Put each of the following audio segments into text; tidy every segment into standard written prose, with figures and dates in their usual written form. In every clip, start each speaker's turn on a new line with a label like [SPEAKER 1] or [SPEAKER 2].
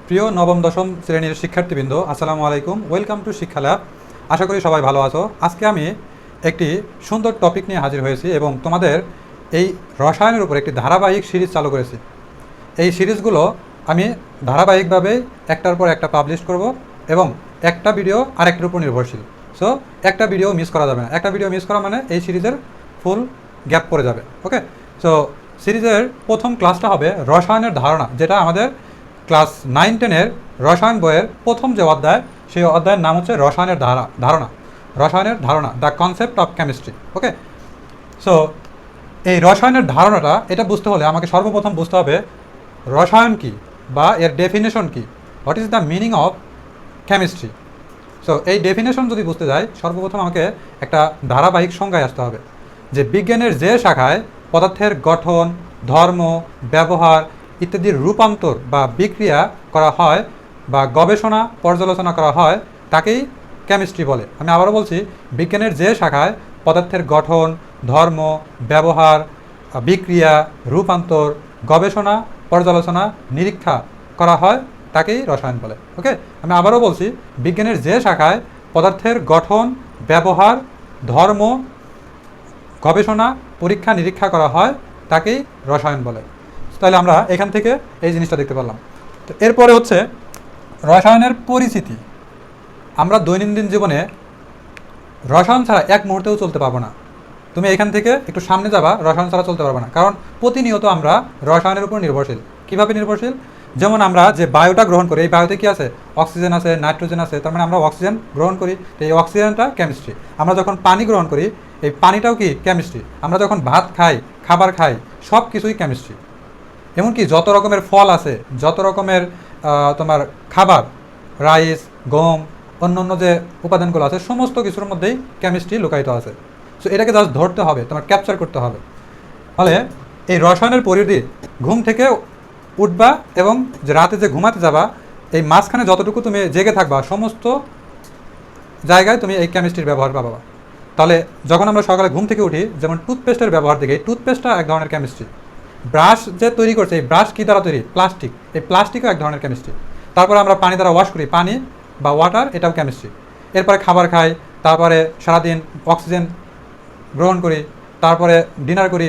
[SPEAKER 1] প্রিয় নবম দশম শ্রেণীর শিক্ষার্থীবৃন্দ, আসসালামু আলাইকুম। ওয়েলকাম টু শিক্ষা ল্যাব। আশা করি সবাই ভালো আছো। আজকে আমি একটি সুন্দর টপিক নিয়ে হাজির হয়েছি এবং তোমাদের এই রসায়নের উপর একটি ধারাবাহিক সিরিজ চালু করেছি। এই সিরিজগুলো আমি ধারাবাহিকভাবে একটার পর একটা পাবলিশ করব এবং একটা ভিডিও আরেকটার উপর নির্ভরশীল। সো একটা ভিডিও মিস করা যাবে না। একটা ভিডিও মিস করা মানে এই সিরিজের ফুল গ্যাপ পড়ে যাবে। ওকে, সো সিরিজের প্রথম ক্লাসটা হবে রসায়নের ধারণা, যেটা আমাদের ক্লাস 9-10-এর রসায়ন বইয়ের প্রথম যে অধ্যায়, সেই অধ্যায়ের নাম হচ্ছে রসায়নের ধারণা। রসায়নের ধারণা, the concept of chemistry. Okay, so এই রসায়নের ধারণাটা এটা বুঝতে হলে আমাকে সর্বপ্রথম বুঝতে হবে রসায়ন কী বা এর ডেফিনেশন কী, what is the meaning of chemistry. So এই ডেফিনেশন যদি বুঝতে যাই, সর্বপ্রথম আমাকে একটা ধারাবাহিক সংজ্ঞায় আসতে হবে যে বিজ্ঞানের যে শাখায় পদার্থের গঠন, ধর্ম, ব্যবহার ইত্যাদির রূপান্তর বা বিক্রিয়া করা হয় বা গবেষণা পর্যালোচনা করা হয় তাকেই কেমিস্ট্রি বলে। আমি আবারও বলছি, বিজ্ঞানের যে শাখায় পদার্থের গঠন, ধর্ম, ব্যবহার, বিক্রিয়া, রূপান্তর, গবেষণা পর্যালোচনা, নিরীক্ষা করা হয় তাকেই রসায়ন বলে। ওকে, আমি আবারও বলছি, বিজ্ঞানের যে শাখায় পদার্থের গঠন, ব্যবহার, ধর্ম, গবেষণা, পরীক্ষা নিরীক্ষা করা হয় তাকেই রসায়ন বলে। তাহলে আমরা এখান থেকে এই জিনিসটা দেখতে পারলাম। তো এরপরে হচ্ছে রসায়নের পরিচিতি। আমরা দৈনন্দিন জীবনে রসায়ন ছাড়া এক মুহূর্তেও চলতে পারবো না। তুমি এখান থেকে একটু সামনে যাবা, রসায়ন ছাড়া চলতে পারবো না, কারণ প্রতিনিয়ত আমরা রসায়নের উপর নির্ভরশীল। কীভাবে নির্ভরশীল? যেমন আমরা যে বায়ুটা গ্রহণ করি, এই বায়ুতে কী আছে? অক্সিজেন আছে, নাইট্রোজেন আছে, তার মানে আমরা অক্সিজেন গ্রহণ করি, তো এই অক্সিজেনটা কেমিস্ট্রি। আমরা যখন পানি গ্রহণ করি, এই পানিটাও কি কেমিস্ট্রি। আমরা যখন ভাত খাই, খাবার খাই, সব কিছুই কেমিস্ট্রি। এমনকি যত রকমের ফল আছে, যত রকমের তোমার খাবার, রাইস, গম, অন্য অন্য যে উপাদানগুলো আছে, সমস্ত কিছুর মধ্যেই কেমিস্ট্রি লুকায়িত আছে। সো এটাকে জাস্ট ধরতে হবে, তোমার ক্যাপচার করতে হবে। ফলে এই রসায়নের পরিধি, ঘুম থেকে উঠবা এবং যে রাতে যে ঘুমাতে যাবা, এই মাঝখানে যতটুকু তুমি জেগে থাকবা, সমস্ত জায়গায় তুমি এই কেমিস্ট্রির ব্যবহার পাবা। তাহলে যখন আমরা সকালে ঘুম থেকে উঠি, যেমন টুথপেস্টের ব্যবহার থেকে, এই টুথপেস্টটা এক ধরনের কেমিস্ট্রি। ব্রাশ যে তৈরি করছে, এই ব্রাশ কী দ্বারা তৈরি? প্লাস্টিক। এই প্লাস্টিকও এক ধরনের কেমিস্ট্রি। তারপরে আমরা পানি দ্বারা ওয়াশ করি, পানি বা ওয়াটার, এটাও কেমিস্ট্রি। এরপরে খাবার খাই, তারপরে সারাদিন অক্সিজেন গ্রহণ করি, তারপরে ডিনার করি,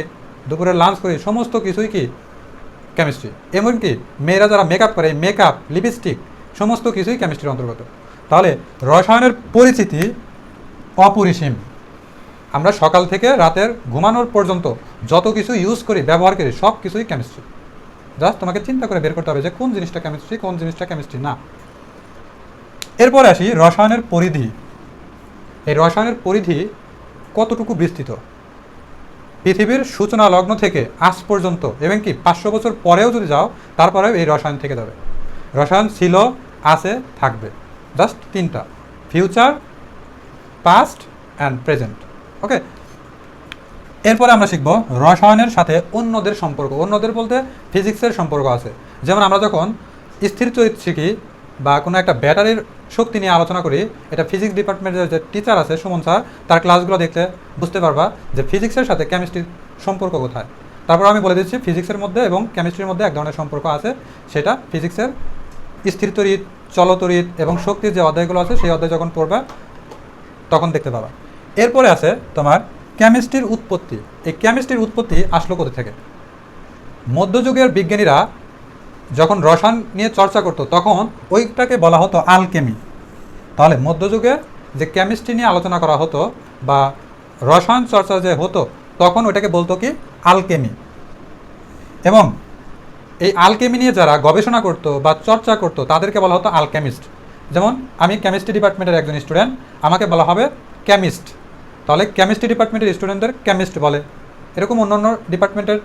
[SPEAKER 1] দুপুরে লাঞ্চ করি, সমস্ত কিছুই কি? কেমিস্ট্রি। এমনকি মেয়েরা যারা মেকআপ করে, মেকআপ, লিপস্টিক, সমস্ত কিছুই কেমিস্ট্রির অন্তর্গত। তাহলে রসায়নের পরিচিতি অপরিসীম। আমরা সকাল থেকে রাতের ঘুমানোর পর্যন্ত যত কিছু ইউজ করি, ব্যবহার করি, সব কিছুই কেমিস্ট্রি। জাস্ট তোমাকে চিন্তা করে বের করতে হবে যে কোন জিনিসটা কেমিস্ট্রি, কোন জিনিসটা কেমিস্ট্রি না। এরপরে আসি রসায়নের পরিধি। এই রসায়নের পরিধি কতটুকু বিস্তৃত? পৃথিবীর সূচনা লগ্ন থেকে আজ পর্যন্ত, এবং কি 500 বছর পরেও যদি যাও, তারপরেও এই রসায়ন থেকে যাবে। রসায়ন ছিল, আছে, থাকবে। জাস্ট তিনটা: ফিউচার, পাস্ট অ্যান্ড প্রেজেন্ট। ওকে, এরপরে আমরা শিখব রসায়নের সাথে অন্যদের সম্পর্ক। অন্যদের বলতে ফিজিক্সের সম্পর্ক আছে। যেমন আমরা যখন স্থির চরিত শিখি বা কোনো একটা ব্যাটারির শক্তি নিয়ে আলোচনা করি, এটা ফিজিক্স ডিপার্টমেন্টের যে টিচার আছে, সুমন স্যার, তার ক্লাসগুলো দেখলে বুঝতে পারবা যে ফিজিক্সের সাথে কেমিস্ট্রির সম্পর্ক কোথায়। তারপর আমি বলে দিচ্ছি, ফিজিক্সের মধ্যে এবং কেমিস্ট্রির মধ্যে এক ধরনের সম্পর্ক আছে, সেটা ফিজিক্সের স্থির তড়িৎ, চলতড়িৎ এবং শক্তির যে অধ্যায়গুলো আছে, সেই অধ্যায় যখন পড়বা তখন দেখতে পাবা। এরপরে আছে তোমার কেমিস্ট্রির উৎপত্তি। এই কেমিস্ট্রির উৎপত্তি আসলো কোথা থেকে? মধ্যযুগের বিজ্ঞানীরা যখন রসায়ন নিয়ে চর্চা করতো, তখন ওইটাকে বলা হতো আলকেমি। তাহলে মধ্যযুগে যে কেমিস্ট্রি নিয়ে আলোচনা করা হতো বা রসায়ন চর্চা যে হতো, তখন ওইটাকে বলতো কি? আলকেমি। এবং এই আলকেমি নিয়ে যারা গবেষণা করতো বা চর্চা করতো, তাদেরকে বলা হতো আলকেমিস্ট। যেমন আমি কেমিস্ট্রি ডিপার্টমেন্টের একজন স্টুডেন্ট, আমাকে বলা হবে কেমিস্ট। তাহলে কেমিস্ট্রি ডিপার্টমেন্টের স্টুডেন্টদের কেমিস্ট বলে। এরকম অন্য অন্য ডিপার্টমেন্টের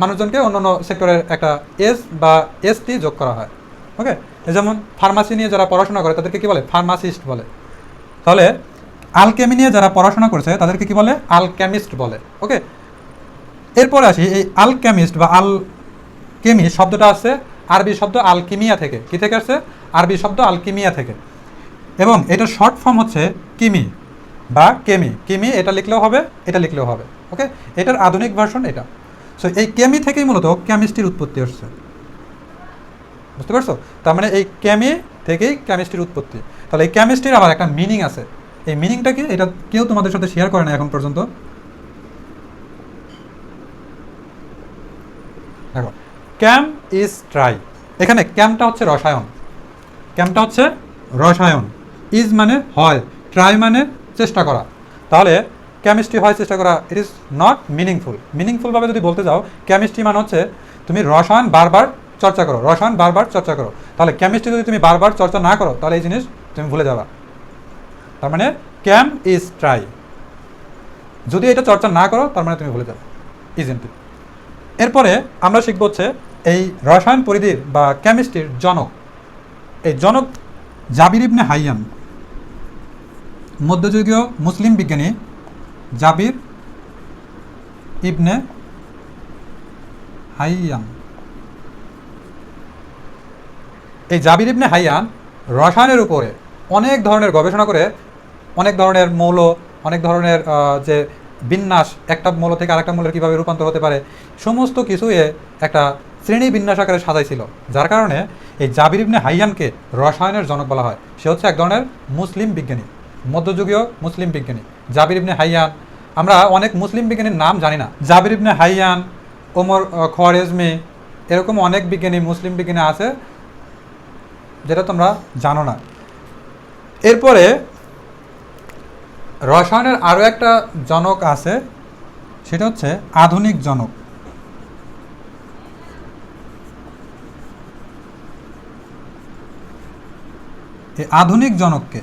[SPEAKER 1] মানুষজনকে অন্য অন্য সেক্টরের একটা এস বা এসটি যোগ করা হয়। ওকে, যেমন ফার্মাসি নিয়ে যারা পড়াশোনা করে, তাদেরকে কী বলে? ফার্মাসিস্ট বলে। তাহলে আলকেমি নিয়ে যারা পড়াশোনা করছে, তাদেরকে কী বলে? আলকেমিস্ট বলে। ওকে, এরপরে আসি এই আলকেমিস্ট বা আলকেমি শব্দটা আসছে আরবি শব্দ আলকিমিয়া থেকে। কী থেকে আসছে? আরবি শব্দ আলকিমিয়া থেকে। এবং এটার শর্ট ফর্ম হচ্ছে কিমি বা কেমি। কিমি এটা লিখলেও হবে, এটা লিখলেও হবে। ওকে, এটার আধুনিক ভার্সন এটা। সো এই কেমি থেকেই মূলত কেমিস্ট্রির উৎপত্তি আসছে। বুঝতে পারছো? তার মানে এই কেমি থেকেই কেমিস্ট্রির উৎপত্তি। তাহলে এই কেমিস্ট্রির আবার একটা মিনিং আছে। এই মিনিংটা কি, এটা কেউ তোমাদের সাথে শেয়ার করে না এখন পর্যন্ত। দেখো, ক্যাম ইজ ট্রাই। এখানে ক্যামটা হচ্ছে রসায়ন, ক্যামটা হচ্ছে রসায়ন, ইজ মানে হয়, ট্রাই মানে চেষ্টা করা। তাহলে কেমিস্ট্রি হয় চেষ্টা করা, ইট ইজ নট মিনিংফুল। মিনিংফুলভাবে যদি বলতে যাও, কেমিস্ট্রি মানে হচ্ছে তুমি রসায়ন বারবার চর্চা করো, রসায়ন বারবার চর্চা করো। তাহলে কেমিস্ট্রি যদি তুমি বারবার চর্চা না করো, তাহলে এই জিনিস তুমি ভুলে যাবা। তার মানে ক্যাম ইজ ট্রাই, যদি এটা চর্চা না করো তার মানে তুমি ভুলে যাবে, ইজেন্ট। এরপরে আমরা শিখব হচ্ছে এই রসায়ন পরিধির বা কেমিস্ট্রির জনক। এই জনক জাবির ইবনে হাইয়ান, মধ্যযুগীয় মুসলিম বিজ্ঞানী জাবির ইবনে হাইয়ান। এই জাবির ইবনে হাইয়ান রসায়নের উপরে অনেক ধরনের গবেষণা করে, অনেক ধরনের মৌল, অনেক ধরনের যে বিন্যাস, একটা মৌল থেকে আরেকটা মৌলের কীভাবে রূপান্তর হতে পারে, সমস্ত কিছু একটা শ্রেণী বিন্যাস আকারে সাজাইছিল। যার কারণে এই জাবির ইবনে হাইয়ানকে রসায়নের জনক বলা হয়। সে হচ্ছে এক ধরনের মুসলিম বিজ্ঞানী, মধ্যযুগীয় মুসলিম বিজ্ঞানী জাবির ইবনে হাইয়ান। আমরা অনেক মুসলিম বিজ্ঞানীর নাম জানি না, জাবির ইবনে হাইয়ান, ওমর খোয়ারেজমি, এরকম অনেক বিজ্ঞানী, মুসলিম বিজ্ঞানী আছে যেটা তোমরা জানো না। এরপরে রসায়নের আরও একটা জনক আছে, সেটা হচ্ছে আধুনিক জনক। এই আধুনিক জনককে,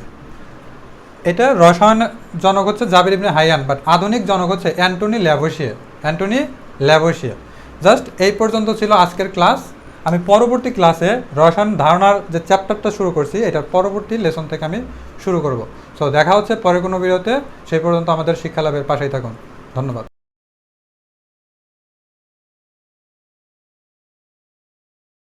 [SPEAKER 1] এটা রসায়ন জনক হচ্ছে জাবির ইবনে হাইয়ান, বাট আধুনিক জনক হচ্ছে অ্যান্টনি ল্যাভোসিয়ে, অ্যান্টনি ল্যাভোসিয়ে। জাস্ট এই পর্যন্ত ছিল আজকের ক্লাস। আমি পরবর্তী ক্লাসে রসায়ন ধারণার যে চ্যাপ্টারটা শুরু করছি, এটার পরবর্তী লেসন থেকে আমি শুরু করব। সো দেখা হচ্ছে পরে কোনো ভিডিওতে। সেই পর্যন্ত আমাদের শিক্ষা লাভের পাশেই থাকুন। ধন্যবাদ।